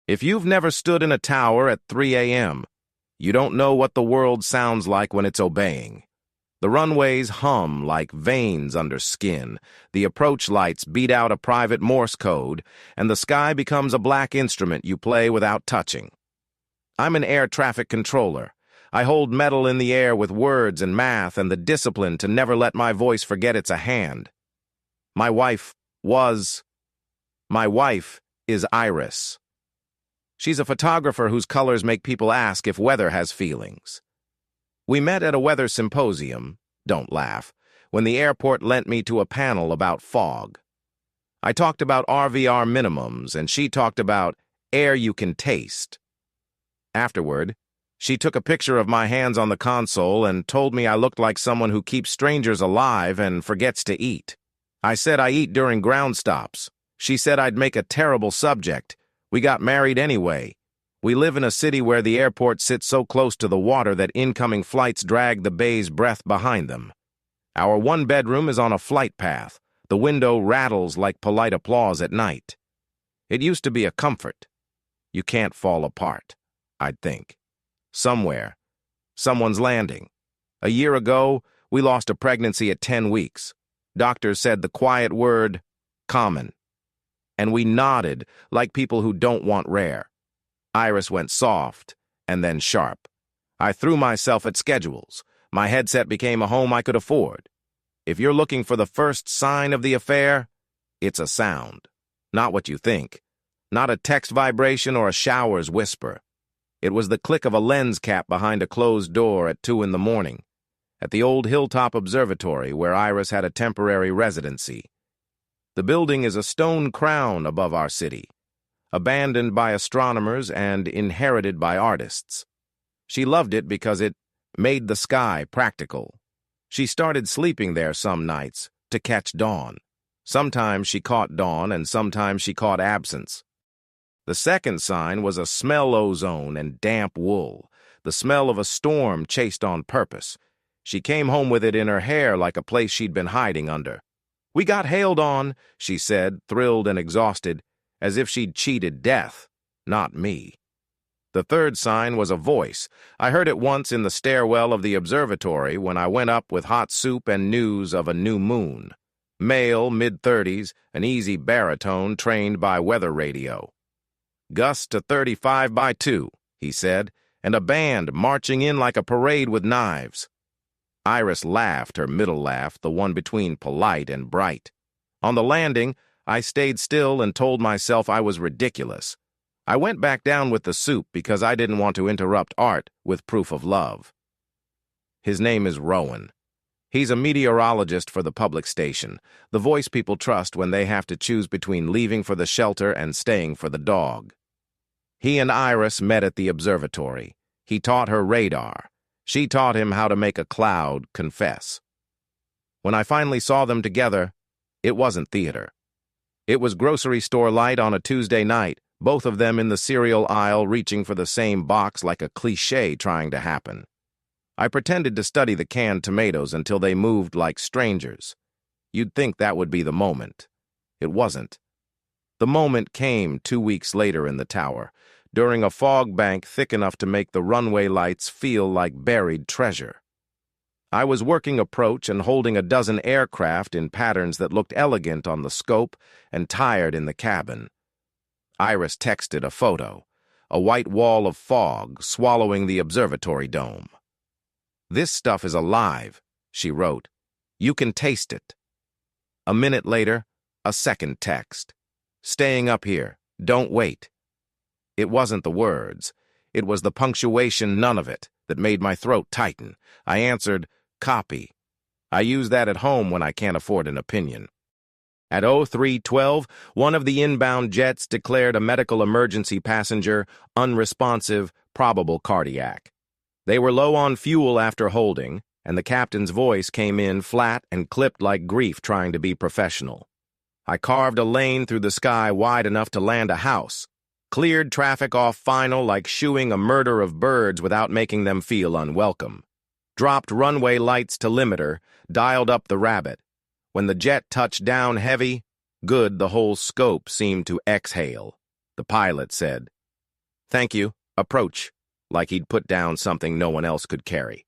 If you've never stood in a tower at 3 a.m., you don't know what the world sounds like when it's obeying. The runways hum like veins under skin, the approach lights beat out a private Morse code, and the sky becomes a black instrument you play without touching. I'm an air traffic controller. I hold metal in the air with words and math and the discipline to never let my voice forget it's a hand. My wife is Iris. She's a photographer whose colors make people ask if weather has feelings. We met at a weather symposium, don't laugh, when the airport lent me to a panel about fog. I talked about RVR minimums, and she talked about air you can taste. Afterward, she took a picture of my hands on the console and told me I looked like someone who keeps strangers alive and forgets to eat. I said I eat during ground stops. She said I'd make a terrible subject. We got married anyway. We live in a city where the airport sits so close to the water that incoming flights drag the bay's breath behind them. Our one bedroom is on a flight path. The window rattles like polite applause at night. It used to be a comfort. You can't fall apart, I'd think. Somewhere. Someone's landing. A year ago, we lost a pregnancy at 10 weeks. Doctors said the quiet word, common. And we nodded like people who don't want rare. Iris went soft and then sharp. I threw myself at schedules. My headset became a home I could afford. If you're looking for the first sign of the affair, it's a sound. Not what you think. Not a text vibration or a shower's whisper. It was the click of a lens cap behind a closed door at 2 in the morning, at the old Hilltop Observatory where Iris had a temporary residency. The building is a stone crown above our city, abandoned by astronomers and inherited by artists. She loved it because it made the sky practical. She started sleeping there some nights to catch dawn. Sometimes she caught dawn and sometimes she caught absence. The second sign was a smell ozone and damp wool, the smell of a storm chased on purpose. She came home with it in her hair like a place she'd been hiding under. We got hailed on, she said, thrilled and exhausted, as if she'd cheated death, not me. The third sign was a voice. I heard it once in the stairwell of the observatory when I went up with hot soup and news of a new moon. Male, mid-30s, an easy baritone trained by weather radio. Gust to 35 by 2, he said, and a band marching in like a parade with knives. Iris laughed, her middle laugh, the one between polite and bright. On the landing, I stayed still and told myself I was ridiculous. I went back down with the soup because I didn't want to interrupt art with proof of love. His name is Rowan. He's a meteorologist for the public station, the voice people trust when they have to choose between leaving for the shelter and staying for the dog. He and Iris met at the observatory. He taught her radar. She taught him how to make a cloud confess. When I finally saw them together, it wasn't theater. It was grocery store light on a Tuesday night, both of them in the cereal aisle reaching for the same box like a cliché trying to happen. I pretended to study the canned tomatoes until they moved like strangers. You'd think that would be the moment. It wasn't. The moment came 2 weeks later in the tower, during a fog bank thick enough to make the runway lights feel like buried treasure. I was working approach and holding a dozen aircraft in patterns that looked elegant on the scope and tired in the cabin. Iris texted a photo, a white wall of fog swallowing the observatory dome. "This stuff is alive," she wrote. "You can taste it." A minute later, a second text. "Staying up here. Don't wait." It wasn't the words. It was the punctuation, none of it, that made my throat tighten. I answered, "Copy." I use that at home when I can't afford an opinion. At 03:12, one of the inbound jets declared a medical emergency passenger unresponsive, probable cardiac. They were low on fuel after holding, and the captain's voice came in flat and clipped like grief trying to be professional. I carved a lane through the sky wide enough to land a house, cleared traffic off final like shooing a murder of birds without making them feel unwelcome, dropped runway lights to limiter, dialed up the rabbit. When the jet touched down heavy, good, the whole scope seemed to exhale. The pilot said, Thank you. Approach, like he'd put down something no one else could carry.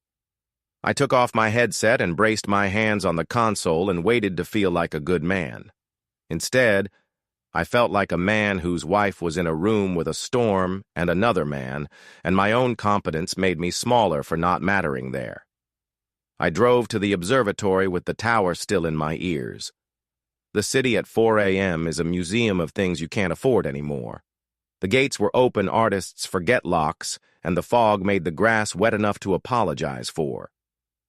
I took off my headset and braced my hands on the console and waited to feel like a good man. Instead, I felt like a man whose wife was in a room with a storm and another man, and my own competence made me smaller for not mattering there. I drove to the observatory with the tower still in my ears. The city at 4 a.m. is a museum of things you can't afford anymore. The gates were open artists' forget locks, and the fog made the grass wet enough to apologize for.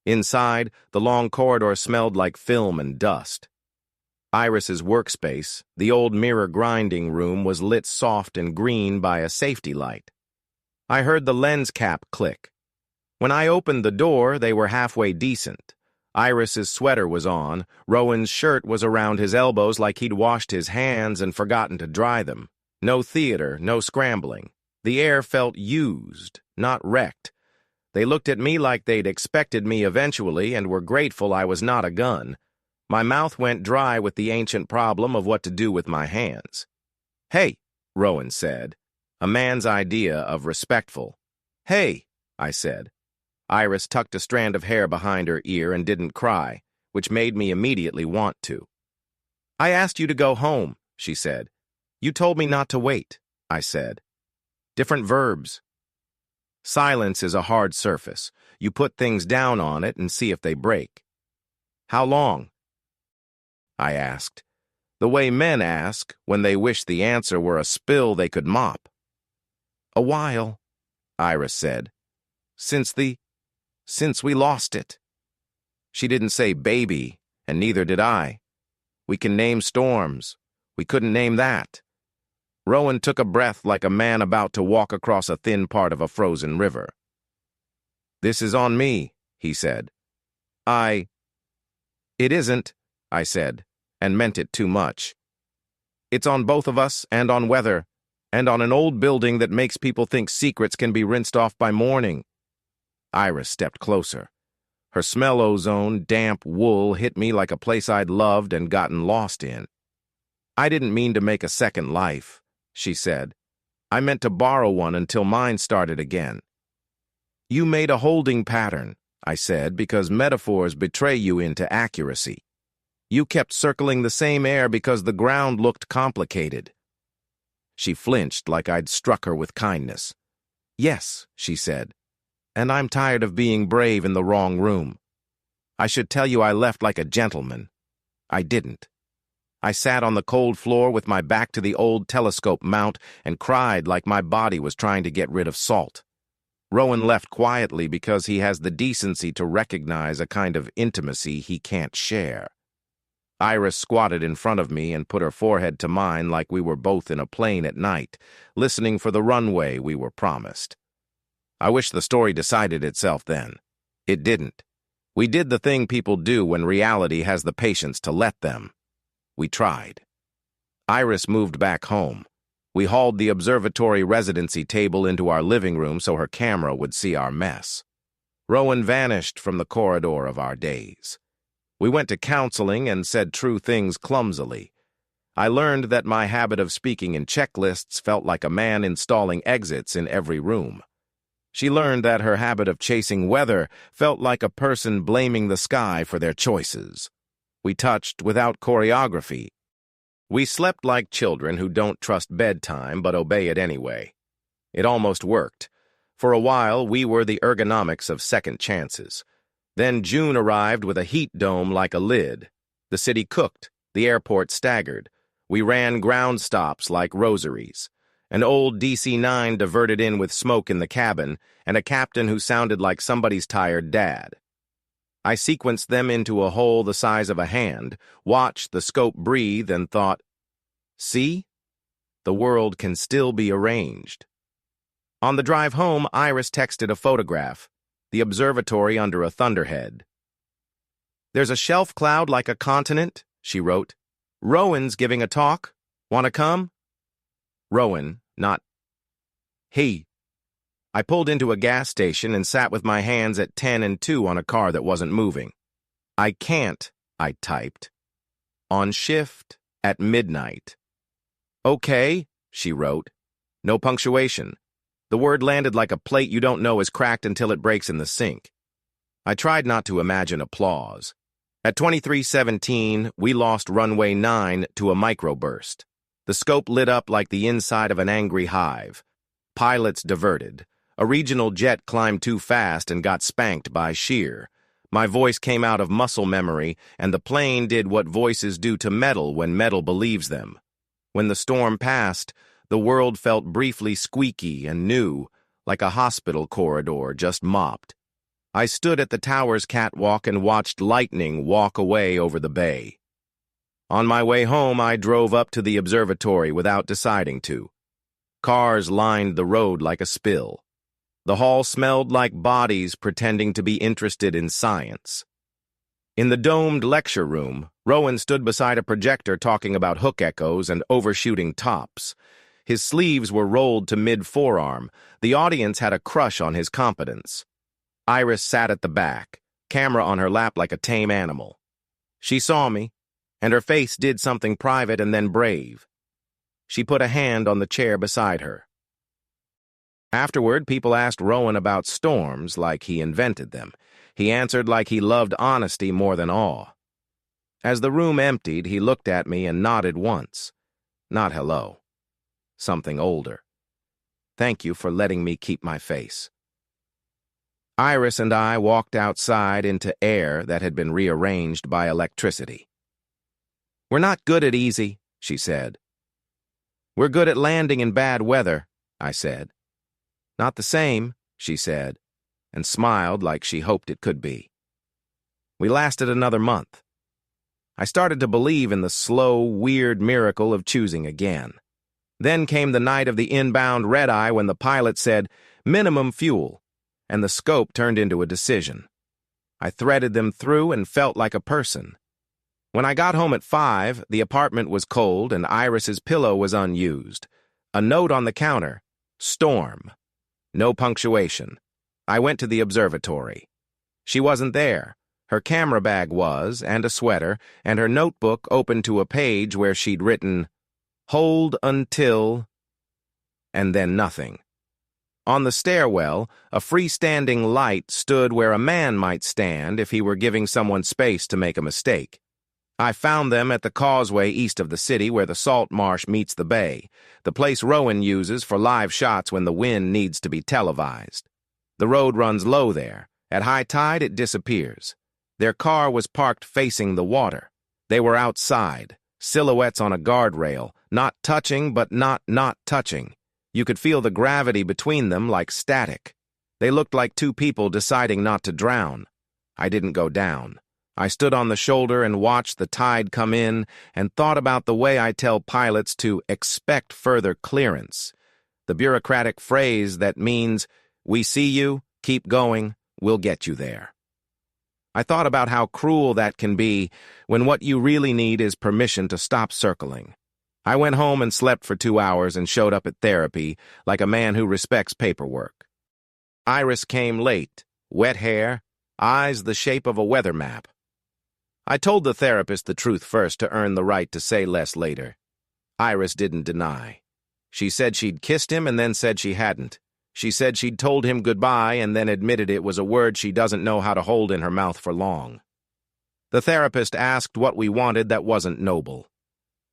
Inside, the long corridor smelled like film and dust. Iris's workspace, the old mirror grinding room, was lit soft and green by a safety light. I heard the lens cap click. When I opened the door, they were halfway decent. Iris's sweater was on, Rowan's shirt was around his elbows like he'd washed his hands and forgotten to dry them. No theater, no scrambling. The air felt used, not wrecked. They looked at me like they'd expected me eventually and were grateful I was not a gun. My mouth went dry with the ancient problem of what to do with my hands. "Hey," Rowan said, a man's idea of respectful. "Hey," I said. Iris tucked a strand of hair behind her ear and didn't cry, which made me immediately want to. "I asked you to go home," she said. "You told me not to wait," I said. Different verbs. Silence is a hard surface. You put things down on it and see if they break. "How long?" I asked, the way men ask when they wish the answer were a spill they could mop. "A while," Iris said. Since we lost it." She didn't say baby, and neither did I. We can name storms. We couldn't name that. Rowan took a breath like a man about to walk across a thin part of a frozen river. "This is on me," he said. "It isn't," I said, and meant it too much. "It's on both of us and on weather, and on an old building that makes people think secrets can be rinsed off by morning." Iris stepped closer. Her smell ozone, damp wool hit me like a place I'd loved and gotten lost in. "I didn't mean to make a second life," she said. "I meant to borrow one until mine started again." "You made a holding pattern," I said, "because metaphors betray you into accuracy. You kept circling the same air because the ground looked complicated." She flinched like I'd struck her with kindness. "Yes," she said, "and I'm tired of being brave in the wrong room. I should tell you I left like a gentleman. I didn't. I sat on the cold floor with my back to the old telescope mount and cried like my body was trying to get rid of salt. Rowan left quietly because he has the decency to recognize a kind of intimacy he can't share." Iris squatted in front of me and put her forehead to mine like we were both in a plane at night, listening for the runway we were promised. I wish the story decided itself then. It didn't. We did the thing people do when reality has the patience to let them. We tried. Iris moved back home. We hauled the observatory residency table into our living room so her camera would see our mess. Rowan vanished from the corridor of our days. We went to counseling and said true things clumsily. I learned that my habit of speaking in checklists felt like a man installing exits in every room. She learned that her habit of chasing weather felt like a person blaming the sky for their choices. We touched without choreography. We slept like children who don't trust bedtime but obey it anyway. It almost worked. For a while, we were the ergonomics of second chances. Then June arrived with a heat dome like a lid. The city cooked. The airport staggered. We ran ground stops like rosaries. An old DC-9 diverted in with smoke in the cabin, and a captain who sounded like somebody's tired dad. I sequenced them into a hole the size of a hand, watched the scope breathe, and thought, "See? The world can still be arranged." On the drive home, Iris texted a photograph, the observatory under a thunderhead. "There's a shelf cloud like a continent," she wrote. "Rowan's giving a talk. Want to come?" Rowan, not he. I pulled into a gas station and sat with my hands at 10 and 2 on a car that wasn't moving. "I can't," I typed. "On shift at midnight." "Okay," she wrote. No punctuation. The word landed like a plate you don't know is cracked until it breaks in the sink. I tried not to imagine applause. At 23:17, we lost runway 9 to a microburst. The scope lit up like the inside of an angry hive. Pilots diverted. A regional jet climbed too fast and got spanked by shear. My voice came out of muscle memory, and the plane did what voices do to metal when metal believes them. When the storm passed, the world felt briefly squeaky and new, like a hospital corridor just mopped. I stood at the tower's catwalk and watched lightning walk away over the bay. On my way home, I drove up to the observatory without deciding to. Cars lined the road like a spill. The hall smelled like bodies pretending to be interested in science. In the domed lecture room, Rowan stood beside a projector talking about hook echoes and overshooting tops. His sleeves were rolled to mid-forearm. The audience had a crush on his competence. Iris sat at the back, camera on her lap like a tame animal. She saw me, and her face did something private and then brave. She put a hand on the chair beside her. Afterward, people asked Rowan about storms like he invented them. He answered like he loved honesty more than awe. As the room emptied, he looked at me and nodded once. Not hello. Something older. Thank you for letting me keep my face. Iris and I walked outside into air that had been rearranged by electricity. We're not good at easy, she said. We're good at landing in bad weather, I said. Not the same, she said, and smiled like she hoped it could be. We lasted another month. I started to believe in the slow, weird miracle of choosing again. Then came the night of the inbound red-eye when the pilot said, minimum fuel, and the scope turned into a decision. I threaded them through and felt like a person. When I got home at 5, the apartment was cold and Iris's pillow was unused. A note on the counter, storm. No punctuation. I went to the observatory. She wasn't there. Her camera bag was, and a sweater, and her notebook open to a page where she'd written, hold until, and then nothing. On the stairwell, a freestanding light stood where a man might stand if he were giving someone space to make a mistake. I found them at the causeway east of the city where the salt marsh meets the bay, the place Rowan uses for live shots when the wind needs to be televised. The road runs low there. At high tide, it disappears. Their car was parked facing the water. They were outside, silhouettes on a guardrail, not touching but not touching. You could feel the gravity between them like static. They looked like two people deciding not to drown. I didn't go down. I stood on the shoulder and watched the tide come in and thought about the way I tell pilots to expect further clearance. The bureaucratic phrase that means, we see you, keep going, we'll get you there. I thought about how cruel that can be when what you really need is permission to stop circling. I went home and slept for 2 hours and showed up at therapy like a man who respects paperwork. Iris came late, wet hair, eyes the shape of a weather map. I told the therapist the truth first to earn the right to say less later. Iris didn't deny. She said she'd kissed him and then said she hadn't. She said she'd told him goodbye and then admitted it was a word she doesn't know how to hold in her mouth for long. The therapist asked what we wanted that wasn't noble.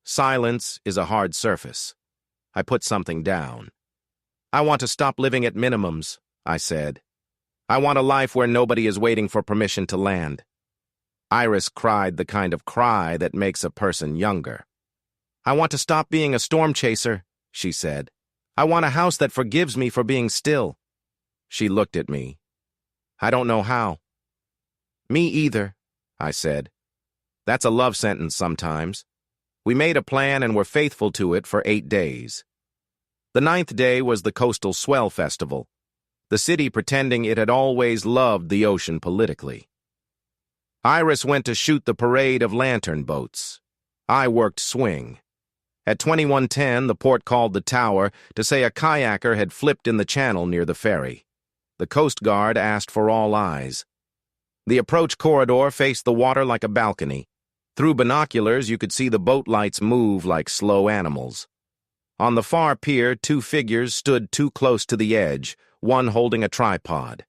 Silence is a hard surface. I put something down. I want to stop living at minimums, I said. I want a life where nobody is waiting for permission to land. Iris cried the kind of cry that makes a person younger. I want to stop being a storm chaser, she said. I want a house that forgives me for being still. She looked at me. I don't know how. Me either, I said. That's a love sentence sometimes. We made a plan and were faithful to it for 8 days. The 9th day was the Coastal Swell Festival, the city pretending it had always loved the ocean politically. Iris went to shoot the parade of lantern boats. I worked swing. At 21:10, the port called the tower to say a kayaker had flipped in the channel near the ferry. The Coast Guard asked for all eyes. The approach corridor faced the water like a balcony. Through binoculars, you could see the boat lights move like slow animals. On the far pier, two figures stood too close to the edge, one holding a tripod.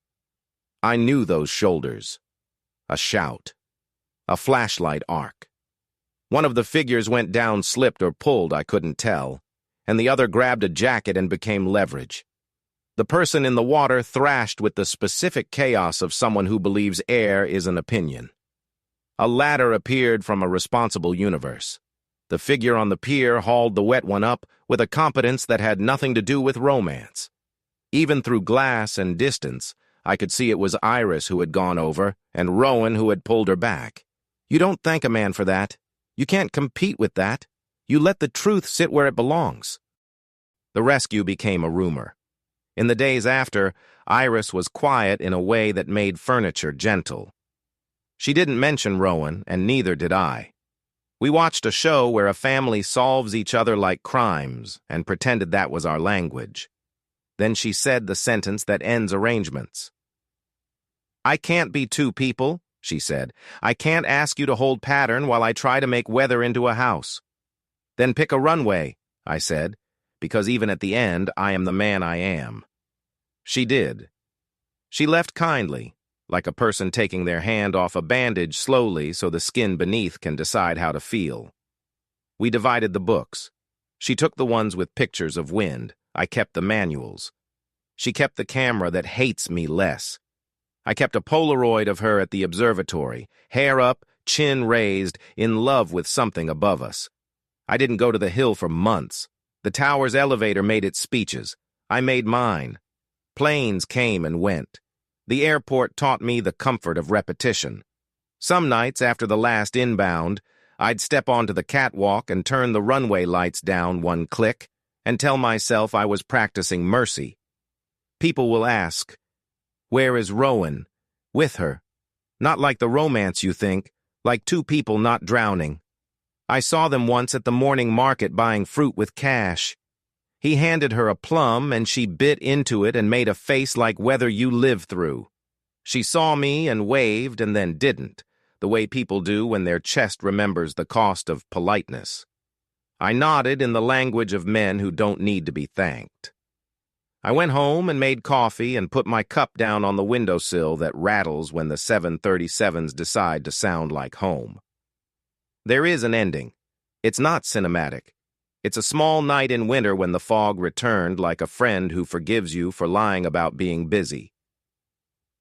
I knew those shoulders. A shout. A flashlight arc. One of the figures went down, slipped or pulled, I couldn't tell, and the other grabbed a jacket and became leverage. The person in the water thrashed with the specific chaos of someone who believes air is an opinion. A ladder appeared from a responsible universe. The figure on the pier hauled the wet one up with a competence that had nothing to do with romance. Even through glass and distance, I could see it was Iris who had gone over and Rowan who had pulled her back. You don't thank a man for that. You can't compete with that. You let the truth sit where it belongs. The rescue became a rumor. In the days after, Iris was quiet in a way that made furniture gentle. She didn't mention Rowan, and neither did I. We watched a show where a family solves each other like crimes and pretended that was our language. Then she said the sentence that ends arrangements. "I can't be two people," she said. "I can't ask you to hold pattern while I try to make weather into a house." "Then pick a runway," I said, because even at the end, I am the man I am. She did. She left kindly, like a person taking their hand off a bandage slowly so the skin beneath can decide how to feel. We divided the books. She took the ones with pictures of wind. I kept the manuals. She kept the camera that hates me less. I kept a Polaroid of her at the observatory, hair up, chin raised, in love with something above us. I didn't go to the hill for months. The tower's elevator made its speeches. I made mine. Planes came and went. The airport taught me the comfort of repetition. Some nights after the last inbound, I'd step onto the catwalk and turn the runway lights down one click and tell myself I was practicing mercy. People will ask, "Where is Rowan?" With her. Not like the romance you think, like two people not drowning. I saw them once at the morning market buying fruit with cash. He handed her a plum and she bit into it and made a face like weather you live through. She saw me and waved and then didn't, the way people do when their chest remembers the cost of politeness. I nodded in the language of men who don't need to be thanked. I went home and made coffee and put my cup down on the windowsill that rattles when the 737s decide to sound like home. There is an ending. It's not cinematic. It's a small night in winter when the fog returned like a friend who forgives you for lying about being busy.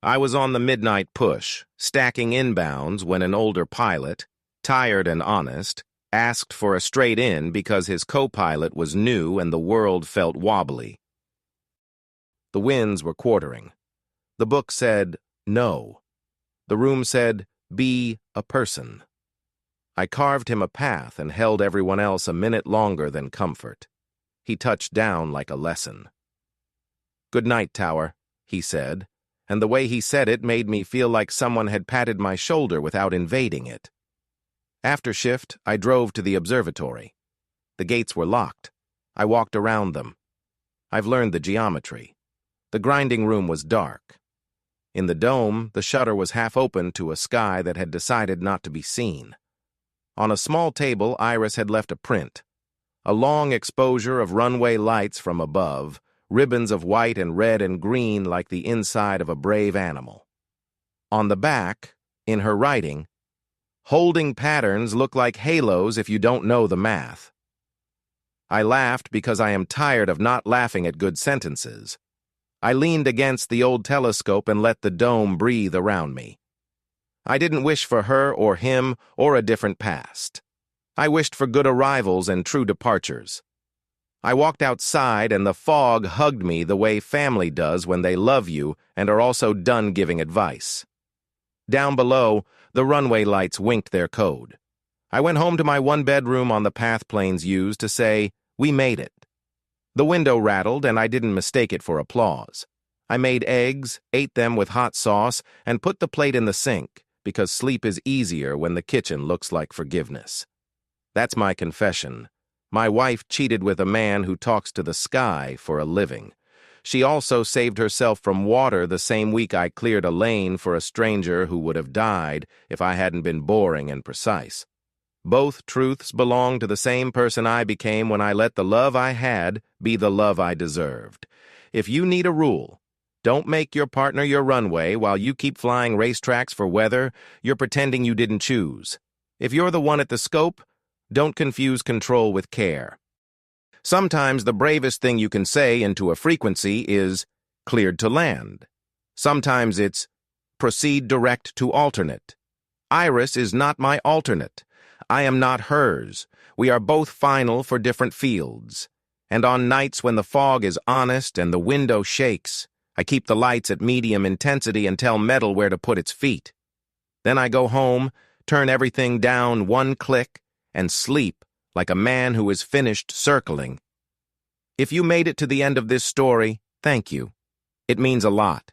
I was on the midnight push, stacking inbounds when an older pilot, tired and honest, asked for a straight in because his co-pilot was new and the world felt wobbly. The winds were quartering. The book said, "No." The room said, "Be a person." I carved him a path and held everyone else a minute longer than comfort. He touched down like a lesson. "Good night, Tower," he said, and the way he said it made me feel like someone had patted my shoulder without invading it. After shift, I drove to the observatory. The gates were locked. I walked around them. I've learned the geometry. The grinding room was dark. In the dome, the shutter was half open to a sky that had decided not to be seen. On a small table, Iris had left a print. A long exposure of runway lights from above, ribbons of white and red and green like the inside of a brave animal. On the back, in her writing, "Holding patterns look like halos if you don't know the math." I laughed because I am tired of not laughing at good sentences. I leaned against the old telescope and let the dome breathe around me. I didn't wish for her or him or a different past. I wished for good arrivals and true departures. I walked outside and the fog hugged me the way family does when they love you and are also done giving advice. Down below, the runway lights winked their code. I went home to my one-bedroom on the path planes used to say, "We made it." The window rattled and I didn't mistake it for applause. I made eggs, ate them with hot sauce, and put the plate in the sink, because sleep is easier when the kitchen looks like forgiveness. That's my confession. My wife cheated with a man who talks to the sky for a living. She also saved herself from water the same week I cleared a lane for a stranger who would have died if I hadn't been boring and precise. Both truths belong to the same person I became when I let the love I had be the love I deserved. If you need a rule, don't make your partner your runway while you keep flying racetracks for weather you're pretending you didn't choose. If you're the one at the scope, don't confuse control with care. Sometimes the bravest thing you can say into a frequency is, cleared to land. Sometimes it's, proceed direct to alternate. Iris is not my alternate. I am not hers. We are both final for different fields. And on nights when the fog is honest and the window shakes, I keep the lights at medium intensity and tell metal where to put its feet. Then I go home, turn everything down one click, and sleep like a man who is finished circling. If you made it to the end of this story, thank you. It means a lot.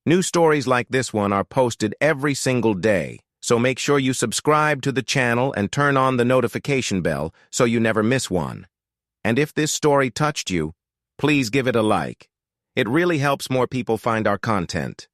New stories like this one are posted every single day, so make sure you subscribe to the channel and turn on the notification bell so you never miss one. And if this story touched you, please give it a like. It really helps more people find our content.